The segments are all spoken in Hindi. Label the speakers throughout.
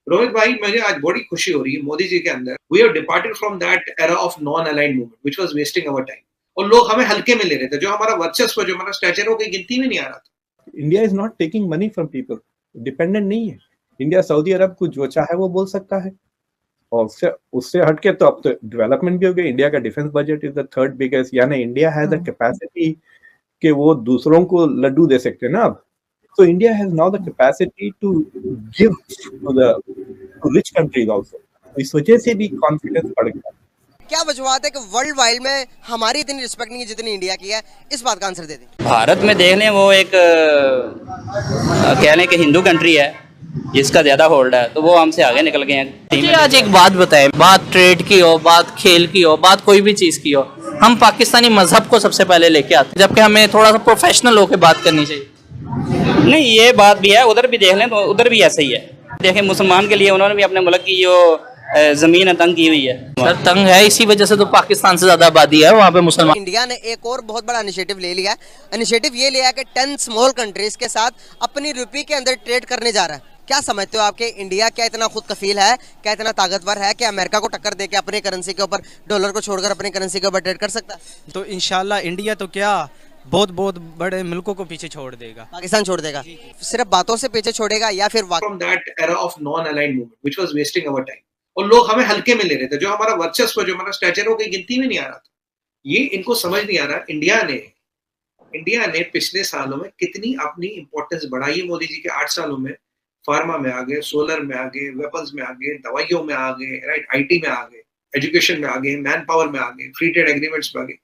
Speaker 1: रोहित भाई, मुझे आज बड़ी खुशी हो रही है मोदी जी के अंदर। We have departed from that era of non aligned movement which was wasting our time. और लोग हमें हल्के में ले रहे थे। जो हमारा वर्चस्व, जो हमारा स्टैचर, वो कहीं गिनती में नहीं आ रहा था।
Speaker 2: India is not taking money from people, dependent नहीं है। इंडिया सऊदी अरब को जो चाहे वो बोल सकता है, और उससे उससे हटके तो अब तो डेवलपमेंट भी हो गई। इंडिया का defence budget is the third biggest, यानी इंडिया हैज द कैपेसिटी कि वो दूसरों को लड्डू दे सकते हैं ना अब। So India has now the capacity to give to rich countries also. तो इस वजह से भी कॉन्फिडेंस बढ़ गया।
Speaker 3: क्या वजूहत है कि वर्ल्ड वाइड में हमारी इतनी रिस्पेक्ट नहीं है जितनी इंडिया की है? इस बात का आंसर दे दें।
Speaker 4: भारत में देख लें, वो एक कह लें कि हिंदू कंट्री है जिसका ज़्यादा होल्ड है, तो वो हमसे आगे निकल गए हैं।
Speaker 5: मुझे आज एक बात बताएं, बात ट्रेड की हो, बात खेल की हो, बात कोई भी चीज़ की हो, हम पाकिस्तानी मजहब को सबसे पहले लेके आते हैं, जबकि हमें थोड़ा सा प्रोफेशनल होकर बात करनी चाहिए।
Speaker 4: नहीं, ये बात भी है, उधर भी देख लें तो उधर भी ऐसा ही है। देखें, मुसलमान के लिए उन्होंने भी अपने मुल्क की जो ज़मीन तंग की हुई है।
Speaker 5: सर तंग है, इसी वजह से तो पाकिस्तान से ज़्यादा आबादी है वहाँ पे मुसलमान।
Speaker 3: इंडिया ने एक और बहुत बड़ा इनिशिएटिव ले लिया है। इनिशिएटिव ये लिया है कि 10 स्मॉल कंट्रीज के साथ अपनी रुपये के अंदर ट्रेड करने जा रहा है। क्या समझते हो आपके इंडिया क्या इतना खुद कफील है, क्या इतना ताकतवर है कि अमेरिका को टक्कर देके अपने करेंसी के ऊपर, डॉलर को छोड़कर अपनी करेंसी के ऊपर ट्रेड कर सकता है?
Speaker 6: तो इंशाल्लाह इंडिया तो क्या बहुत बहुत बड़े मुल्कों को पीछे छोड़ देगा।
Speaker 3: पाकिस्तान छोड़ देगा? सिर्फ बातों से पीछे छोड़ेगा या फिर
Speaker 1: from that era of non aligned movement which was wasting our time. और लोग हमें हल्के में ले रहे थे। जो हमारा वर्चस्व, जो हमारा स्टैचर, वो कहीं गिनती में नहीं आ रहा था। ये इनको समझ नहीं आ रहा। इंडिया ने पिछले सालों में कितनी अपनी इंपॉर्टेंस बढ़ाई है। मोदी जी के 8 सालों में फार्मा में आ गए, सोलर में आ गए, वेपन्स में आ गए, दवाइयों में आ गए, राइट, आईटी में आ गए, एजुकेशन में आ गए, मैन पावर में आ गए, फ्री ट्रेड एग्रीमेंट्स में आ गए।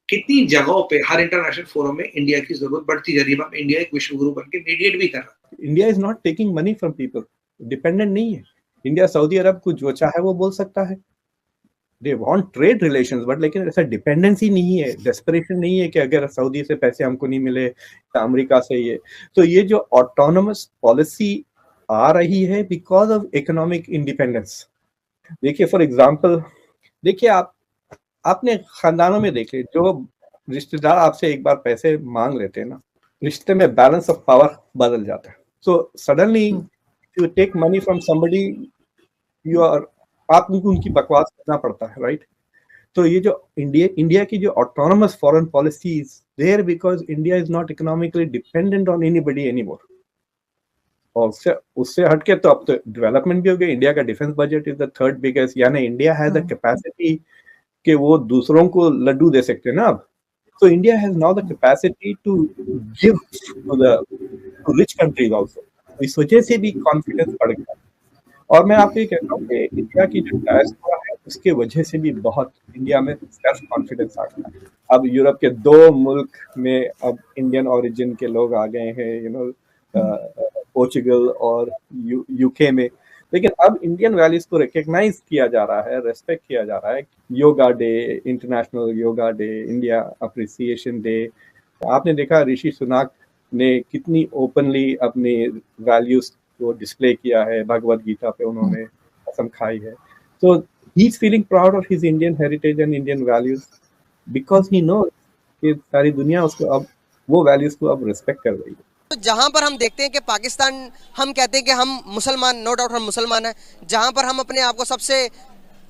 Speaker 1: कितनी जगहों पे हर इंटरनेशनल फोरम में इंडिया की जरूरत बढ़ती जा रही है। इंडिया एक विश्व गुरु बन के मीडिएट भी कर रहा है।
Speaker 2: India is not taking money from people, dependent नहीं है। इंडिया सऊदी अरब को जो चाहे वो बोल सकता है। They want trade relations, but लेकिन ऐसा डिपेंडेंसी नहीं है, डेस्परेशन नहीं है कि अगर सऊदी से पैसे हमको नहीं मिले या अमेरिका से ये। तो ये जो ऑटोनोमस पॉलिसी आ रही है बिकॉज ऑफ इकोनॉमिक इंडिपेंडेंस। देखिए फॉर एग्जांपल, देखिए आपने खानदानों में देखे, जो रिश्तेदार आपसे एक बार पैसे मांग लेते हैं ना, रिश्ते में बैलेंस ऑफ पावर बदल जाता है। So suddenly you take money from somebody, आपको उनकी बकवास करना पड़ता है, राइट। तो ये जो इंडिया की जो autonomous foreign policy is there because India is not economically dependent on anybody anymore. और उससे हटके तो अब तो डेवलपमेंट भी हो गई। इंडिया का defence budget is the third biggest, यानी इंडिया हैज द कैपेसिटी कि वो दूसरों को लड्डू दे सकते हैं ना अब। So India has now the capacity to give to rich countries also. इस वजह से भी कॉन्फिडेंस बढ़ गया। और मैं आपको ये कहता हूँ कि इंडिया की जो डायस्पोरा है उसके वजह से भी बहुत इंडिया में सेल्फ कॉन्फिडेंस आ गया। अब यूरोप के 2 मुल्क में अब इंडियन ओरिजिन के लोग आ गए हैं, यू नो, पोर्चुगल और यूके में। लेकिन अब इंडियन वैल्यूज को रिकग्नाइज किया जा रहा है, रेस्पेक्ट किया जा रहा है। Yoga day, international yoga day, India appreciation day. आपने देखा ऋषि सुनाक ने कितनी ओपनली अपनी वैल्यूज को डिस्प्ले किया है। भगवद गीता पे उन्होंने कसम खाई है। तो he is feeling proud of his Indian heritage and Indian values because he know कि सारी दुनिया उसको अब वो वैल्यूज को अब रिस्पेक्ट कर रही है।
Speaker 3: तो जहां पर हम देखते हैं कि पाकिस्तान, हम कहते हैं कि हम मुसलमान, नो डाउट हम मुसलमान हैं, जहां पर हम अपने आप को सबसे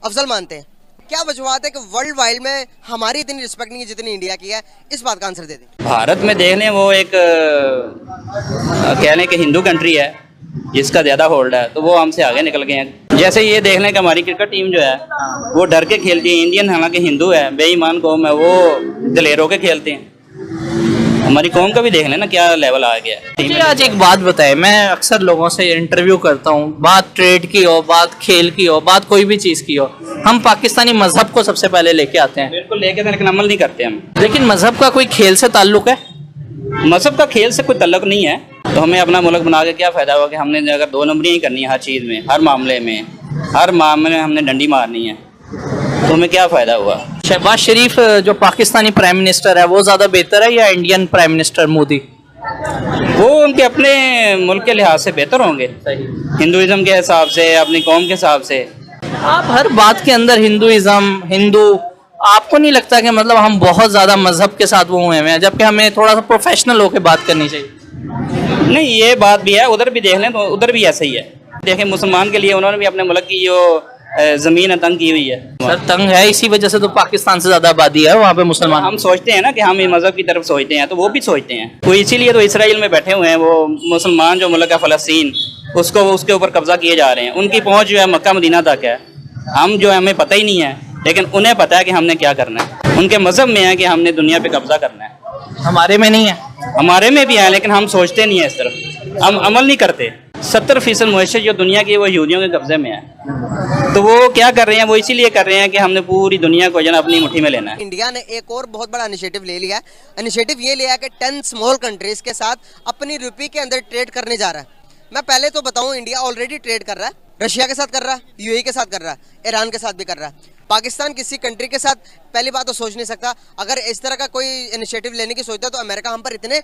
Speaker 3: अफजल मानते हैं, क्या वजूहत है कि वर्ल्ड वाइड में हमारी इतनी रिस्पेक्ट नहीं है जितनी इंडिया की है? इस बात का आंसर दे दें।
Speaker 4: भारत में देख लें, वो एक कह लें कि हिंदू कंट्री है जिसका ज़्यादा होल्ड है, तो वो हमसे आगे निकल गए हैं। जैसे ये देख लें कि हमारी क्रिकेट टीम जो है वो डर के खेलती है। इंडियन हालांकि हिंदू है, बेईमान कौम है, वो दिलेर होकर खेलते हैं। हमारी कौम का भी देख लेना क्या लेवल आ गया है।
Speaker 5: मुझे आज एक बात बताएं, मैं अक्सर लोगों से इंटरव्यू करता हूँ, बात ट्रेड की हो, बात खेल की हो, बात कोई भी चीज़ की हो, हम पाकिस्तानी मजहब को सबसे पहले लेके आते हैं।
Speaker 4: बिल्कुल लेके, लेकिन अमल नहीं करते हम।
Speaker 5: लेकिन मजहब का कोई खेल से ताल्लुक है?
Speaker 4: मजहब का खेल से कोई तल्लुक नहीं है। तो हमें अपना मुल्क बना के क्या फ़ायदा होगा कि हमने अगर 2 नंबरी ही करनी है हर चीज़ में, हर मामले में हमने डंडी मारनी है, तो हमें क्या फ़ायदा हुआ।
Speaker 5: शहबाज शरीफ जो पाकिस्तानी प्राइम मिनिस्टर है वो ज़्यादा बेहतर है या इंडियन प्राइम मिनिस्टर मोदी?
Speaker 4: वो उनके अपने मुल्क के लिहाज से बेहतर होंगे, हिंदुइज्म के हिसाब से, अपनी कौम के हिसाब से।
Speaker 5: आप हर बात के अंदर हिंदुइज्म, हिंदू, आपको नहीं लगता कि मतलब हम बहुत ज़्यादा मजहब के साथ वो हुए हैं, जबकि हमें थोड़ा सा प्रोफेशनल होकर बात करनी चाहिए?
Speaker 4: नहीं, ये बात भी है, उधर भी देख लें तो उधर भी ऐसा ही है। देखें मुसलमान के लिए उन्होंने भी अपने मुल्क की जो जमीन तंग की हुई है।
Speaker 5: सर तंग है, इसी वजह से तो पाकिस्तान से ज्यादा आबादी है वहाँ पे मुसलमान।
Speaker 4: हम सोचते हैं ना कि हम ये मजहब की तरफ सोचते हैं, तो वो भी सोचते हैं। तो इसीलिए तो इसराइल में बैठे हुए हैं वो मुसलमान जो मुल्क है फ़लस्तीन, उसको उसके ऊपर कब्जा किए जा रहे हैं। उनकी पहुंच जो है मक्का मदीना तक है। हम जो है हमें पता ही नहीं है, लेकिन उन्हें पता है कि हमने क्या करना है। उनके मजहब में है कि हमने दुनिया पे कब्जा करना है।
Speaker 5: हमारे में नहीं है।
Speaker 4: हमारे में भी है, लेकिन हम सोचते नहीं है इस तरफ, हम अमल नहीं करते। 70% मुआशरे जो दुनिया की वो यहूदियों के कब्जे में है। तो वो क्या कर रहे हैं, वो इसीलिए कर रहे हैं कि हमने पूरी दुनिया को जो है अपनी मुट्ठी में लेना है।
Speaker 3: इंडिया ने एक और बहुत बड़ा इनिशिएटिव ले लिया है। इनिशिएटिव ये लिया है कि 10 स्मॉल कंट्रीज के साथ अपनी रुपये के अंदर ट्रेड करने जा रहा है। मैं पहले तो बताऊं, इंडिया ऑलरेडी ट्रेड कर रहा है, रशिया के साथ कर रहा है, यूएई के साथ कर रहा है, ईरान के साथ भी कर रहा है। पाकिस्तान किसी कंट्री के साथ पहली बात तो सोच नहीं सकता। अगर इस तरह का कोई इनिशिएटिव लेने की सोचता है तो अमेरिका हम पर इतने